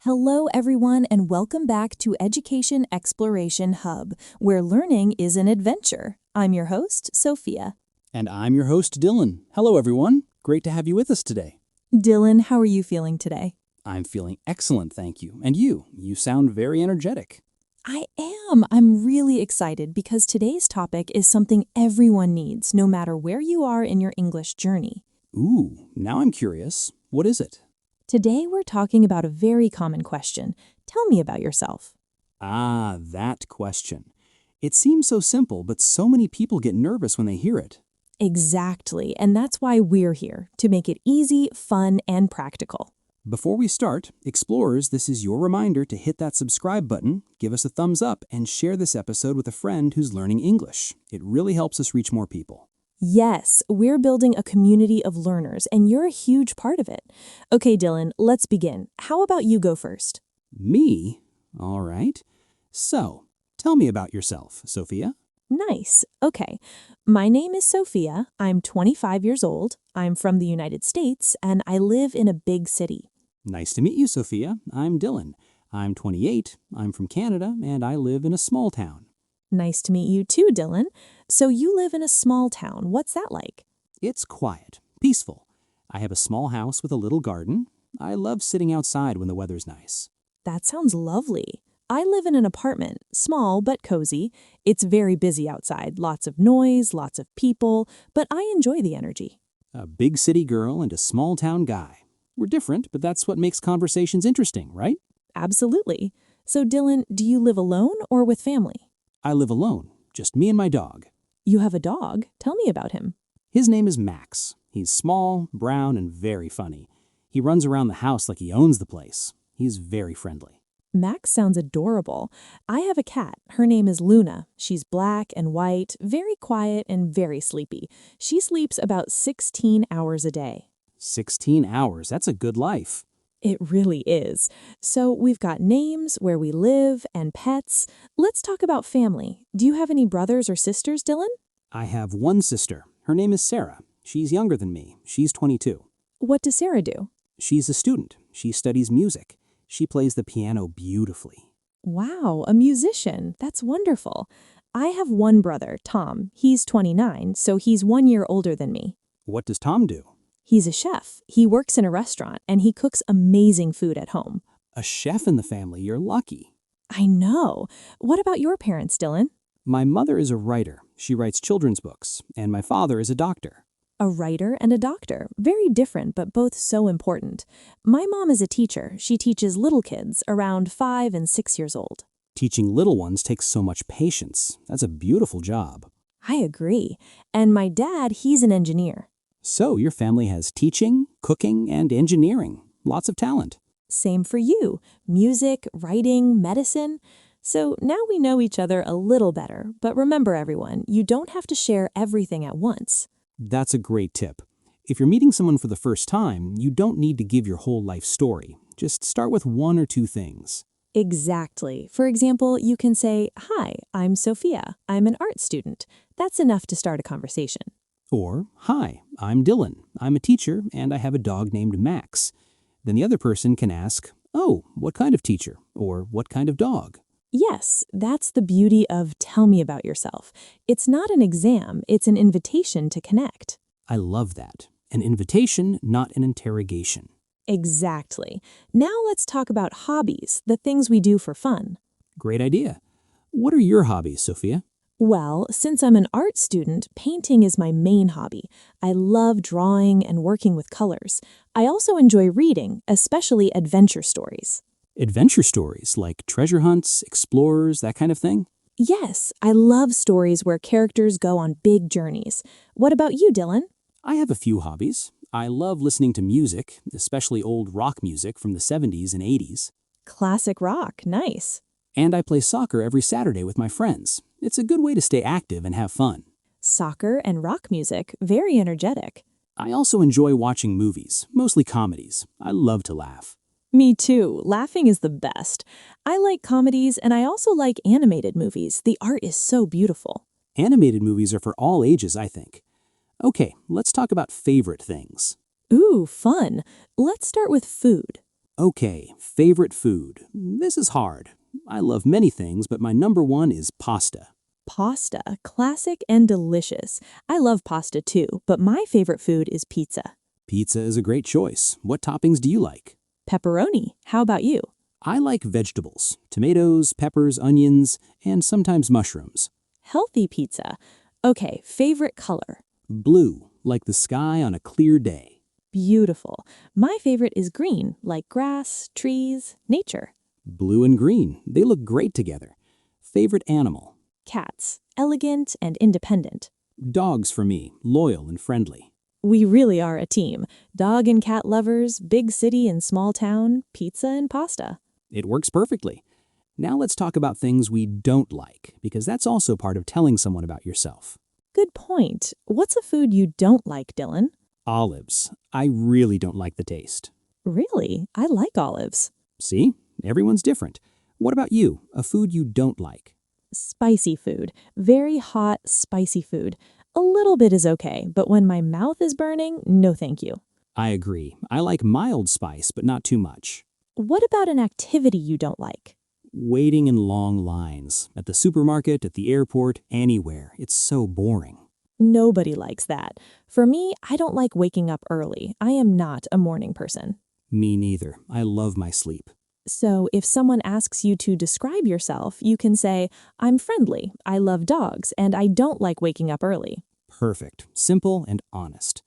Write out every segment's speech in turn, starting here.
Hello, everyone, and welcome back to Education Exploration Hub, where learning is an adventure. I'm your host, Sophia. And I'm your host, Dylan. Hello, everyone. Great to have you with us today. Dylan, how are you feeling today? I'm feeling excellent, thank you. And you? You sound very energetic. I am. I'm really excited because today's topic is something everyone needs, no matter where you are in your English journey. Ooh, now I'm curious. What is it? Today, we're talking about a very common question. Tell me about yourself. Ah, that question. It seems so simple, but so many people get nervous when they hear it. Exactly, and that's why we're here, to make it easy, fun, and practical. Before we start, explorers, this is your reminder to hit that subscribe button, give us a thumbs up, and share this episode with a friend who's learning English. It really helps us reach more people. Yes, we're building a community of learners, and you're a huge part of it. Okay, Dylan, let's begin. How about you go first? Me? All right. So, tell me about yourself, Sophia. Nice. Okay. My name is Sophia. I'm 25 years old. I'm from the United States, and I live in a big city. Nice to meet you, Sophia. I'm Dylan. I'm 28, I'm from Canada, and I live in a small town. Nice to meet you too, Dylan. So you live in a small town. What's that like? It's quiet, peaceful. I have a small house with a little garden. I love sitting outside when the weather's nice. That sounds lovely. I live in an apartment, small but cozy. It's very busy outside, lots of noise, lots of people, but I enjoy the energy. A big city girl and a small town guy. We're different, but that's what makes conversations interesting, right? Absolutely. So Dylan, do you live alone or with family? I live alone, just me and my dog. You have a dog. Tell me about him. His name is Max. He's small, brown, and very funny. He runs around the house like he owns the place. He's very friendly. Max sounds adorable. I have a cat. Her name is Luna. She's black and white, very quiet and very sleepy. She sleeps about 16 hours a day. 16 hours, that's a good life. It really is. So we've got names, where we live, and pets. Let's talk about family. Do you have any brothers or sisters, Dylan? I have one sister. Her name is Sarah. She's younger than me. She's 22. What does Sarah do? She's a student. She studies music. She plays the piano beautifully. Wow, a musician. That's wonderful. I have one brother, Tom. He's 29, so he's 1 year older than me. What does Tom do? He's a chef. He works in a restaurant, and he cooks amazing food at home. A chef in the family. You're lucky. I know. What about your parents, Dylan? My mother is a writer. She writes children's books. And my father is a doctor. A writer and a doctor. Very different, but both so important. My mom is a teacher. She teaches little kids around 5 and 6 years old. Teaching little ones takes so much patience. That's a beautiful job. I agree. And my dad, he's an engineer. So your family has teaching, cooking, and engineering. Lots of talent. Same for you. Music, writing, medicine. So now we know each other a little better. But remember, everyone, you don't have to share everything at once. That's a great tip. If you're meeting someone for the first time, you don't need to give your whole life story. Just start with one or two things. Exactly. For example, you can say, "Hi, I'm Sophia. I'm an art student." That's enough to start a conversation. Or, hi, I'm Dylan. I'm a teacher and I have a dog named Max. Then the other person can ask, oh, what kind of teacher? Or what kind of dog? Yes, that's the beauty of tell me about yourself. It's not an exam, it's an invitation to connect. I love that. An invitation, not an interrogation. Exactly. Now let's talk about hobbies, the things we do for fun. Great idea. What are your hobbies, Sophia? Well, since I'm an art student, painting is my main hobby. I love drawing and working with colors. I also enjoy reading, especially adventure stories. Adventure stories like treasure hunts, explorers, that kind of thing? Yes, I love stories where characters go on big journeys. What about you, Dylan? I have a few hobbies. I love listening to music, especially old rock music from the 70s and 80s. Classic rock, nice. And I play soccer every Saturday with my friends. It's a good way to stay active and have fun. Soccer and rock music, very energetic. I also enjoy watching movies, mostly comedies. I love to laugh. Me too. Laughing is the best. I like comedies and I also like animated movies. The art is so beautiful. Animated movies are for all ages, I think. Okay, let's talk about favorite things. Ooh, fun. Let's start with food. Okay, favorite food. This is hard. I love many things, but my number one is pasta. Pasta, classic and delicious. I love pasta too, but my favorite food is pizza. Pizza is a great choice. What toppings do you like? Pepperoni, how about you? I like vegetables, tomatoes, peppers, onions, and sometimes mushrooms. Healthy pizza. Okay, favorite color. Blue, like the sky on a clear day. Beautiful. My favorite is green, like grass, trees, nature. Blue and green, they look great together. Favorite animal? Cats, elegant and independent. Dogs for me, loyal and friendly. We really are a team. Dog and cat lovers, big city and small town, pizza and pasta. It works perfectly. Now let's talk about things we don't like, because that's also part of telling someone about yourself. Good point. What's a food you don't like, Dylan? Olives. I really don't like the taste. Really? I like olives. See? Everyone's different. What about you? A food you don't like? Spicy food. Very hot, spicy food. A little bit is okay, but when my mouth is burning, no thank you. I agree. I like mild spice, but not too much. What about an activity you don't like? Waiting in long lines. At the supermarket, at the airport, anywhere. It's so boring. Nobody likes that. For me, I don't like waking up early. I am not a morning person. Me neither. I love my sleep. So if someone asks you to describe yourself, you can say, I'm friendly, I love dogs, and I don't like waking up early. Perfect. Simple and honest.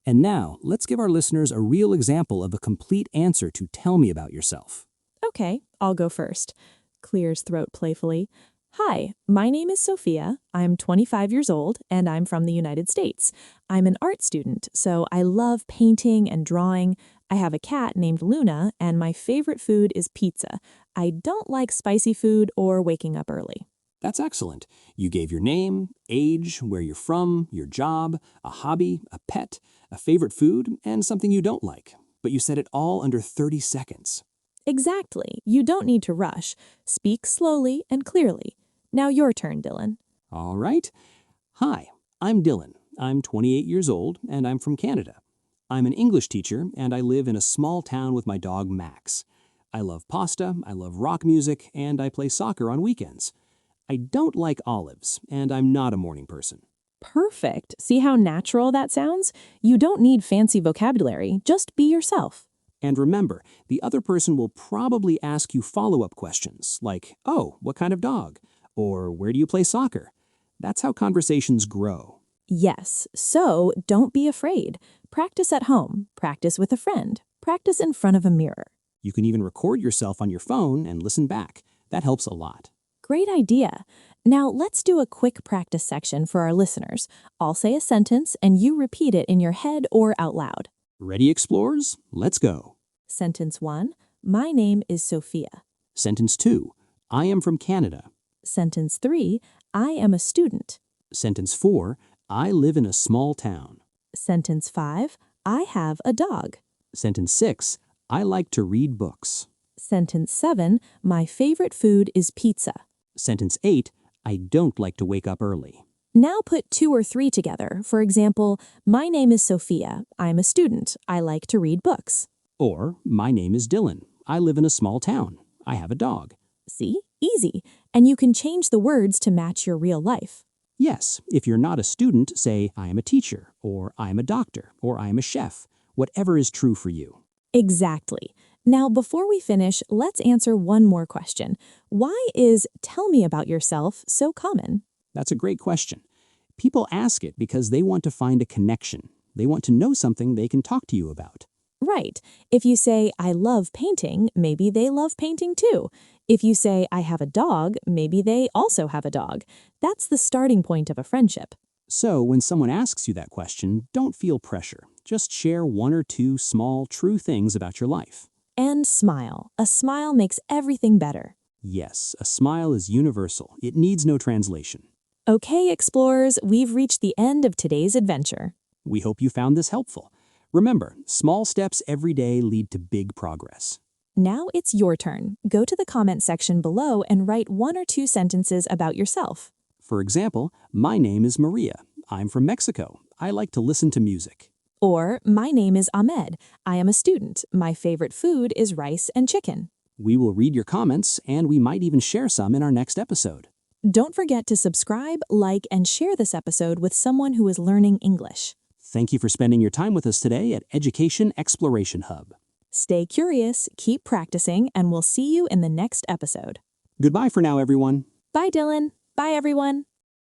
And now, let's give our listeners a real example of a complete answer to tell me about yourself. Okay, I'll go first. Clears throat playfully. Hi, my name is Sophia. I'm 25 years old, and I'm from the United States. I'm an art student, so I love painting and drawing. I have a cat named Luna, and my favorite food is pizza. I don't like spicy food or waking up early. That's excellent. You gave your name, age, where you're from, your job, a hobby, a pet, a favorite food, and something you don't like. But you said it all under 30 seconds. Exactly. You don't need to rush. Speak slowly and clearly. Now your turn, Dylan. All right. Hi, I'm Dylan. I'm 28 years old, and I'm from Canada. I'm an English teacher, and I live in a small town with my dog, Max. I love pasta, I love rock music, and I play soccer on weekends. I don't like olives, and I'm not a morning person. Perfect. See how natural that sounds? You don't need fancy vocabulary. Just be yourself. And remember, the other person will probably ask you follow-up questions like, oh, what kind of dog? Or where do you play soccer? That's how conversations grow. Yes, so don't be afraid. Practice at home. Practice with a friend. Practice in front of a mirror. You can even record yourself on your phone and listen back. That helps a lot. Great idea. Now let's do a quick practice section for our listeners. I'll say a sentence and you repeat it in your head or out loud. Ready, explorers? Let's go. Sentence 1. My name is Sophia. Sentence 2. I am from Canada. Sentence 3. I am a student. Sentence 4. I live in a small town. Sentence 5. I have a dog. Sentence 6. I like to read books. Sentence 7. My favorite food is pizza. Sentence 8. I don't like to wake up early. Now put 2 or 3 together. For example, my name is Sophia. I'm a student. I like to read books. Or, my name is Dylan. I live in a small town. I have a dog. See? Easy. And you can change the words to match your real life. Yes, if you're not a student, say, I am a teacher, or I am a doctor, or I am a chef. Whatever is true for you. Exactly. Now, before we finish, let's answer one more question. Why is "tell me about yourself" so common? That's a great question. People ask it because they want to find a connection. They want to know something they can talk to you about. Right. If you say, I love painting, maybe they love painting too. If you say, I have a dog, maybe they also have a dog. That's the starting point of a friendship. So when someone asks you that question, don't feel pressure. Just share 1 or 2 small, true things about your life. And smile. A smile makes everything better. Yes, a smile is universal. It needs no translation. Okay, explorers, we've reached the end of today's adventure. We hope you found this helpful. Remember, small steps every day lead to big progress. Now it's your turn. Go to the comment section below and write 1 or 2 sentences about yourself. For example, my name is Maria. I'm from Mexico. I like to listen to music. Or, my name is Ahmed. I am a student. My favorite food is rice and chicken. We will read your comments, and we might even share some in our next episode. Don't forget to subscribe, like, and share this episode with someone who is learning English. Thank you for spending your time with us today at Education Exploration Hub. Stay curious, keep practicing, and we'll see you in the next episode. Goodbye for now, everyone. Bye, Dylan. Bye, everyone.